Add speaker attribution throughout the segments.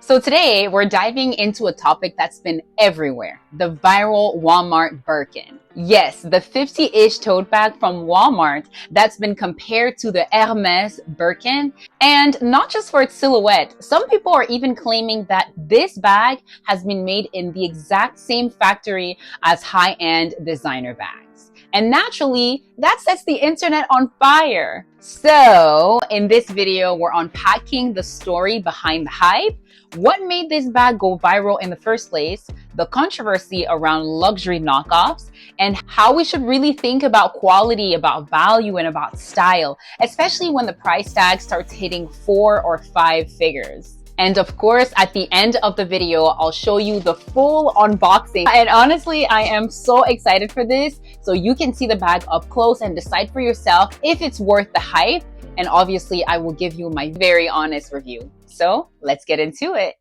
Speaker 1: So today we're diving into a topic that's been everywhere, the viral Walmart Birkin. Yes, the 50-ish tote bag from Walmart that's been compared to the Hermès Birkin, and not just for its silhouette. Some people are even claiming that this bag has been made in the exact same factory as high-end designer bags. And naturally, that sets the internet on fire. So in this video, we're unpacking the story behind the hype, what made this bag go viral in the first place, the controversy around luxury knockoffs, and how we should really think about quality, about value, and about style, especially when the price tag starts hitting 4 or 5 figures. And of course, at the end of the video, I'll show you the full unboxing. And honestly, I am so excited for this, so you can see the bag up close and decide for yourself if it's worth the hype. And obviously, I will give you my very honest review. So let's get into it.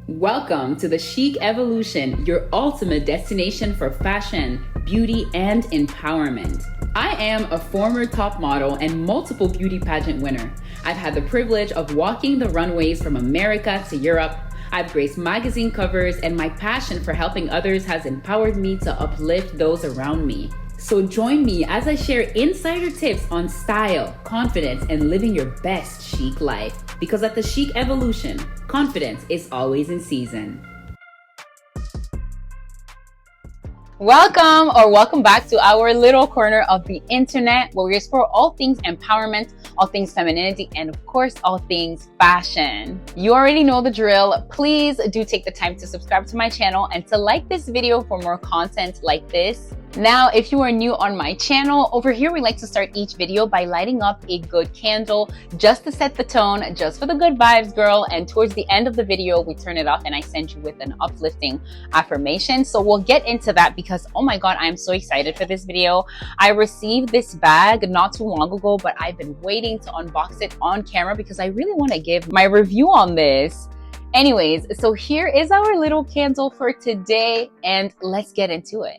Speaker 1: Welcome to the Chic Evolution, your ultimate destination for fashion, beauty, and empowerment. I am a former top model and multiple beauty pageant winner. I've had the privilege of walking the runways from America to Europe. I've graced magazine covers, and my passion for helping others has empowered me to uplift those around me. So join me as I share insider tips on style, confidence, and living your best chic life. Because at the Chic Evolution, confidence is always in season. Welcome back to our little corner of the internet where we explore all things empowerment, all things femininity, and of course, all things fashion. You already know the drill. Please do take the time to subscribe to my channel and to like this video for more content like this. Now, if you are new on my channel, over here we like to start each video by lighting up a good candle just to set the tone, just for the good vibes, girl. And towards the end of the video, we turn it off and I send you with an uplifting affirmation. So we'll get into that because, oh my God, I'm so excited for this video. I received this bag not too long ago, but I've been waiting to unbox it on camera because I really want to give my review on this. Anyways, so here is our little candle for today and let's get into it.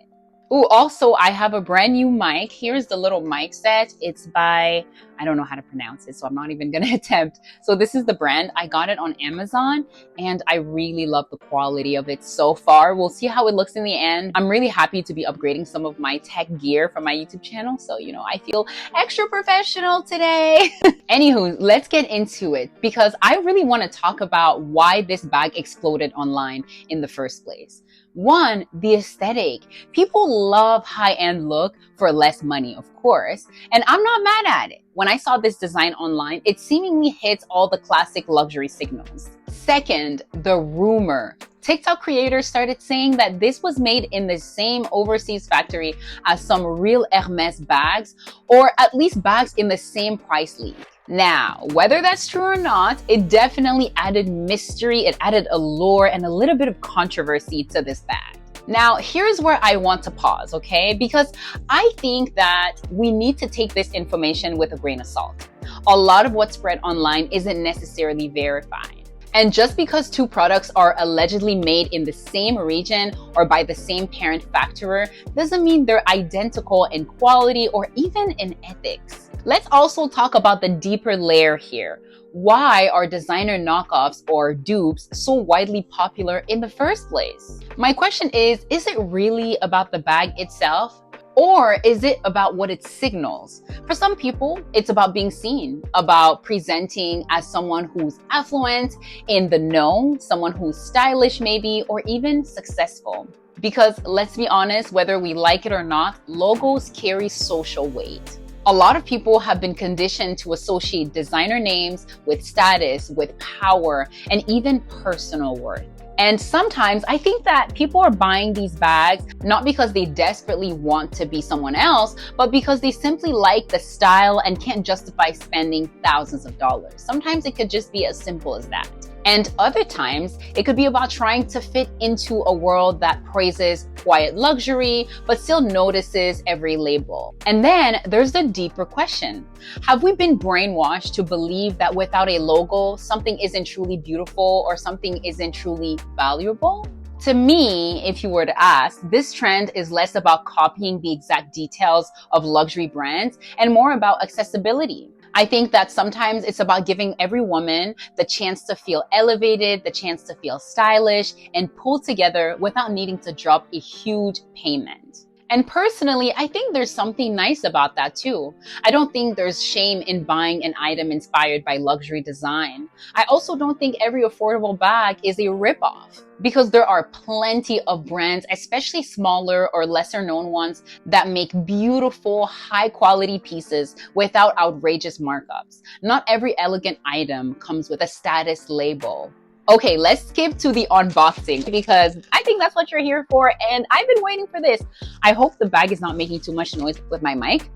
Speaker 1: Oh, also, I have a brand new mic. Here's the little mic set. It's by, I don't know how to pronounce it, so I'm not even going to attempt. So this is the brand. I got it on Amazon, and I really love the quality of it so far. We'll see how it looks in the end. I'm really happy to be upgrading some of my tech gear from my YouTube channel. So, you know, I feel extra professional today. Anywho, let's get into it because I really want to talk about why this bag exploded online in the first place. One, the aesthetic. People love high-end look for less money, of course, and I'm not mad at it. When I saw this design online, it seemingly hits all the classic luxury signals. Second, the rumor. TikTok creators started saying that this was made in the same overseas factory as some real Hermès bags, or at least bags in the same price league. Now, whether that's true or not, it definitely added mystery, it added allure, and a little bit of controversy to this bag. Now, here's where I want to pause, okay? Because I think that we need to take this information with a grain of salt. A lot of what's spread online isn't necessarily verified. And just because two products are allegedly made in the same region or by the same parent factorer doesn't mean they're identical in quality or even in ethics. Let's also talk about the deeper layer here. Why are designer knockoffs or dupes so widely popular in the first place? My question is it really about the bag itself? Or is it about what it signals? For some people, it's about being seen, about presenting as someone who's affluent, in the know, someone who's stylish maybe, or even successful. Because let's be honest, whether we like it or not, logos carry social weight. A lot of people have been conditioned to associate designer names with status, with power, and even personal worth. And sometimes I think that people are buying these bags not because they desperately want to be someone else, but because they simply like the style and can't justify spending thousands of dollars. Sometimes it could just be as simple as that. And other times, it could be about trying to fit into a world that praises quiet luxury, but still notices every label. And then there's the deeper question. Have we been brainwashed to believe that without a logo, something isn't truly beautiful or something isn't truly valuable? To me, if you were to ask, this trend is less about copying the exact details of luxury brands and more about accessibility. I think that sometimes it's about giving every woman the chance to feel elevated, the chance to feel stylish and pulled together without needing to drop a huge payment. And personally, I think there's something nice about that too. I don't think there's shame in buying an item inspired by luxury design. I also don't think every affordable bag is a ripoff, because there are plenty of brands, especially smaller or lesser known ones, that make beautiful, high quality pieces without outrageous markups. Not every elegant item comes with a status label. Okay, let's skip to the unboxing because I think that's what you're here for and I've been waiting for this. I hope the bag is not making too much noise with my mic.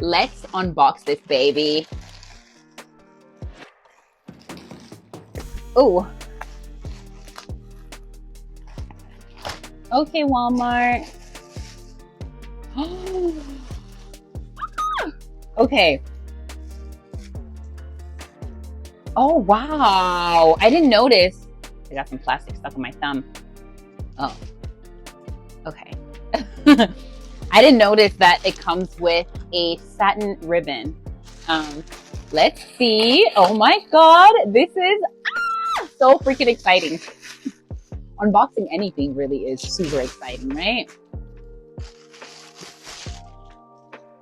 Speaker 1: Let's unbox this baby. Oh. Okay, Walmart. Okay. Oh, wow. I didn't notice. I got some plastic stuck in my thumb. Oh, okay. I didn't notice that it comes with a satin ribbon. Let's see. Oh my God. This is so freaking exciting. Unboxing anything really is super exciting, right?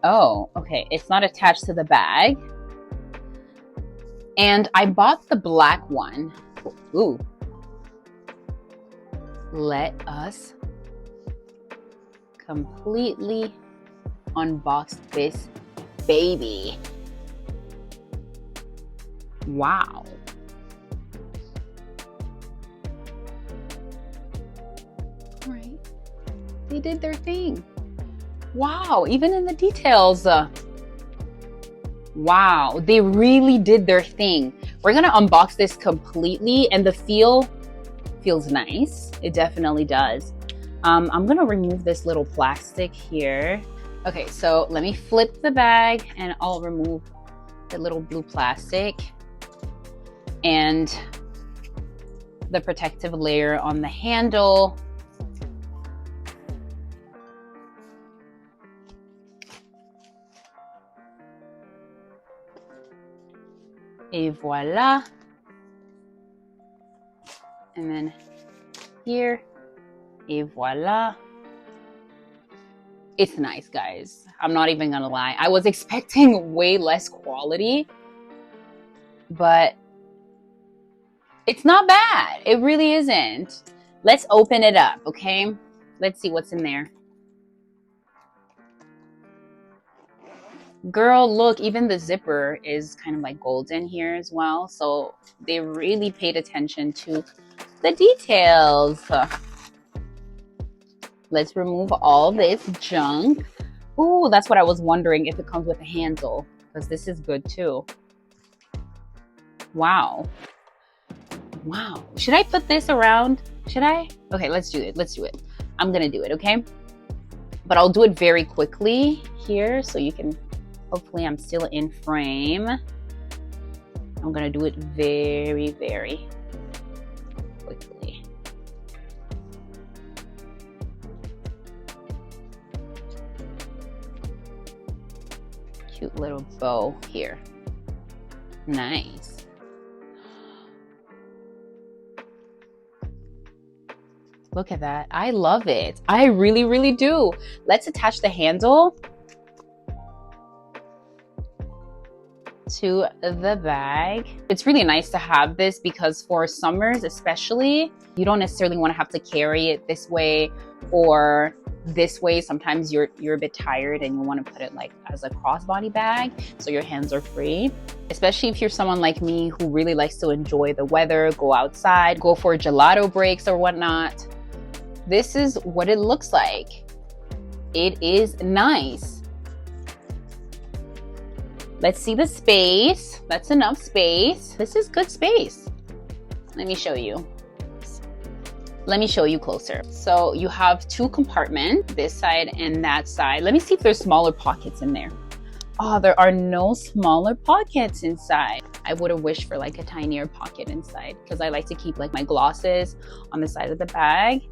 Speaker 1: Oh, okay. It's not attached to the bag. And I bought the black one. Ooh. Let us completely unbox this baby. Wow. All right. They did their thing. Wow, even in the details. Wow, they really did their thing. We're gonna unbox this completely and the feel feels nice. It definitely does. I'm gonna remove this little plastic here. Okay, so let me flip the bag and I'll remove the little blue plastic and the protective layer on the handle. Et voila. And then here, et voila. It's nice, guys. I'm not even gonna lie. I was expecting way less quality, but it's not bad. It really isn't. Let's open it up, okay? Let's see what's in there. Girl, look, even the zipper is kind of like golden here as well. So they really paid attention to the details. Let's remove all this junk. Ooh, that's what I was wondering, if it comes with a handle, because this is good too. Wow. Wow. Should I put this around? Should I? Okay, let's do it. Let's do it. I'm gonna do it, okay? But I'll do it very quickly here so you can, hopefully I'm still in frame. I'm gonna do it very, very quickly. Cute little bow here. Nice. Look at that. I love it. I really, really do. Let's attach the handle to the bag. It's really nice to have this because for summers especially, you don't necessarily want to have to carry it this way or this way. Sometimes you're a bit tired and you want to put it like as a crossbody bag so your hands are free. Especially if you're someone like me who really likes to enjoy the weather, go outside, go for gelato breaks or whatnot. This is what it looks like. It is nice. Let's see the space. That's enough space. This is good space. Let me show you. Let me show you closer. So you have two compartments, this side and that side. Let me see if there's smaller pockets in there. Oh, there are no smaller pockets inside. I would have wished for like a tinier pocket inside because I like to keep like my glosses on the side of the bag,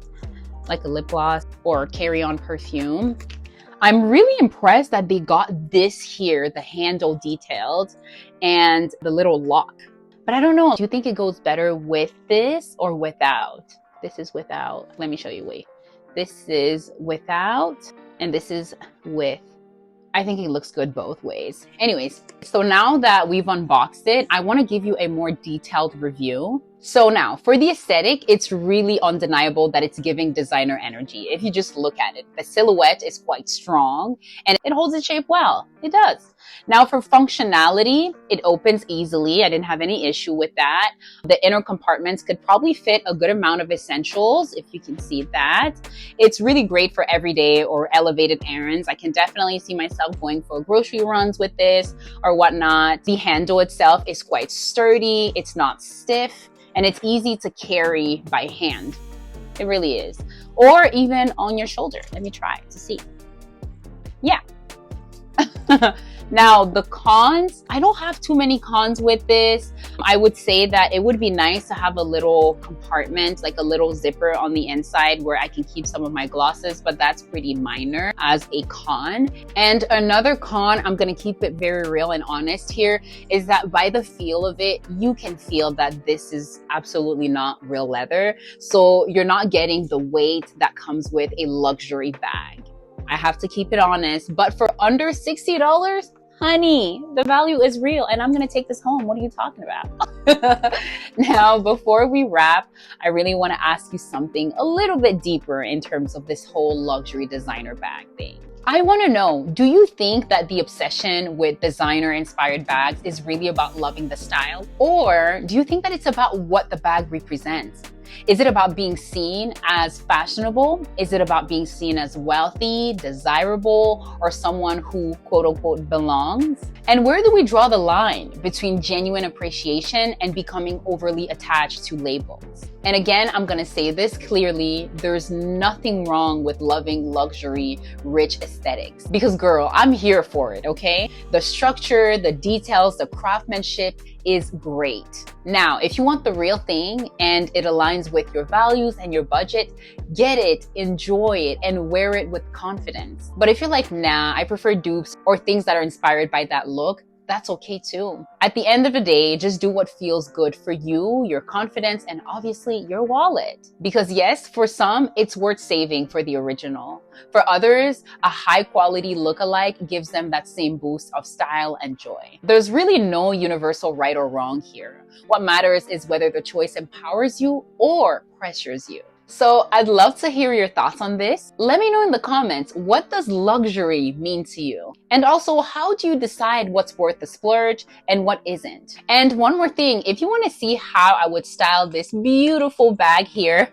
Speaker 1: like a lip gloss or carry-on perfume. I'm really impressed that they got this here, the handle detailed and the little lock. But I don't know, do you think it goes better with this or without? This is without. Let me show you, wait. This is without and this is with. I think it looks good both ways. Anyways, so now that we've unboxed it, I want to give you a more detailed review. So now for the aesthetic, it's really undeniable that it's giving designer energy. If you just look at it, the silhouette is quite strong and it holds its shape well. It does. Now for functionality, it opens easily. I didn't have any issue with that. The inner compartments could probably fit a good amount of essentials, if you can see that. It's really great for everyday or elevated errands. I can definitely see myself going for grocery runs with this or whatnot. The handle itself is quite sturdy. It's not stiff and it's easy to carry by hand. It really is. Or even on your shoulder. Let me try to see. Yeah. Now the cons, I don't have too many cons with this. I would say that it would be nice to have a little compartment, like a little zipper on the inside where I can keep some of my glosses, but that's pretty minor as a con. And another con, I'm gonna keep it very real and honest here, is that by the feel of it, you can feel that this is absolutely not real leather. So you're not getting the weight that comes with a luxury bag. I have to keep it honest, but for under $60, honey, the value is real and I'm gonna take this home. What are you talking about? Now, before we wrap, I really wanna ask you something a little bit deeper in terms of this whole luxury designer bag thing. I wanna know, do you think that the obsession with designer inspired bags is really about loving the style? Or do you think that it's about what the bag represents? Is it about being seen as fashionable? Is it about being seen as wealthy, desirable, or someone who quote unquote belongs? And where do we draw the line between genuine appreciation and becoming overly attached to labels? And again, I'm gonna say this clearly, there's nothing wrong with loving luxury, rich aesthetics. Because girl, I'm here for it, okay? The structure, the details, the craftsmanship is great. Now, if you want the real thing and it aligns with your values and your budget, get it, enjoy it, and wear it with confidence. But if you're like, nah, I prefer dupes or things that are inspired by that look, that's okay too. At the end of the day, just do what feels good for you, your confidence, and obviously your wallet. Because yes, for some, it's worth saving for the original. For others, a high quality lookalike gives them that same boost of style and joy. There's really no universal right or wrong here. What matters is whether the choice empowers you or pressures you. So I'd love to hear your thoughts on this. Let me know in the comments, what does luxury mean to you? And also, how do you decide what's worth the splurge and what isn't? And one more thing, if you want to see how I would style this beautiful bag here,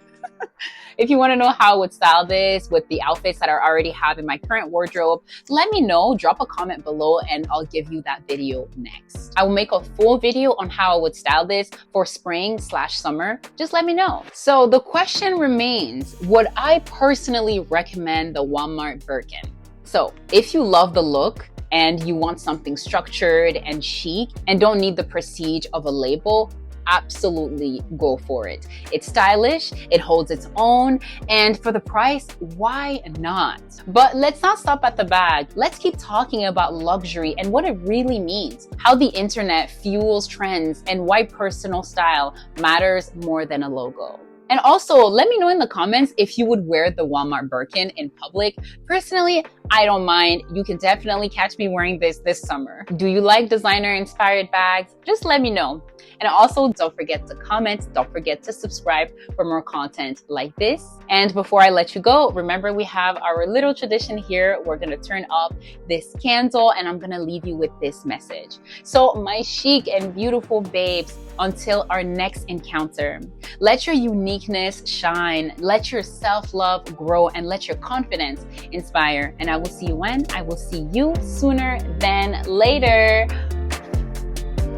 Speaker 1: if you want to know how I would style this with the outfits that I already have in my current wardrobe, let me know, drop a comment below and I'll give you that video next. I will make a full video on how I would style this for spring/summer. Just let me know. So the question remains, would I personally recommend the Walmart Birkin? So if you love the look and you want something structured and chic and don't need the prestige of a label, absolutely go for it. It's stylish, it holds its own, and for the price, why not? But let's not stop at the bag. Let's keep talking about luxury and what it really means, how the internet fuels trends, and why personal style matters more than a logo. And also, let me know in the comments if you would wear the Walmart Birkin in public. Personally, I don't mind. You can definitely catch me wearing this summer. Do you like designer inspired bags? Just let me know. And also, don't forget to comment, don't forget to subscribe for more content like this. And before I let you go, remember we have our little tradition here. We're gonna turn off this candle and I'm gonna leave you with this message. So my chic and beautiful babes, until our next encounter, let your uniqueness shine, let your self-love grow, and let your confidence inspire. And I will see you when? I will see you sooner than later.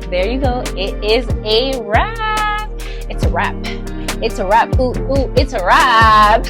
Speaker 1: There you go. It is a wrap. It's a wrap. It's a wrap. Ooh, ooh, it's a wrap.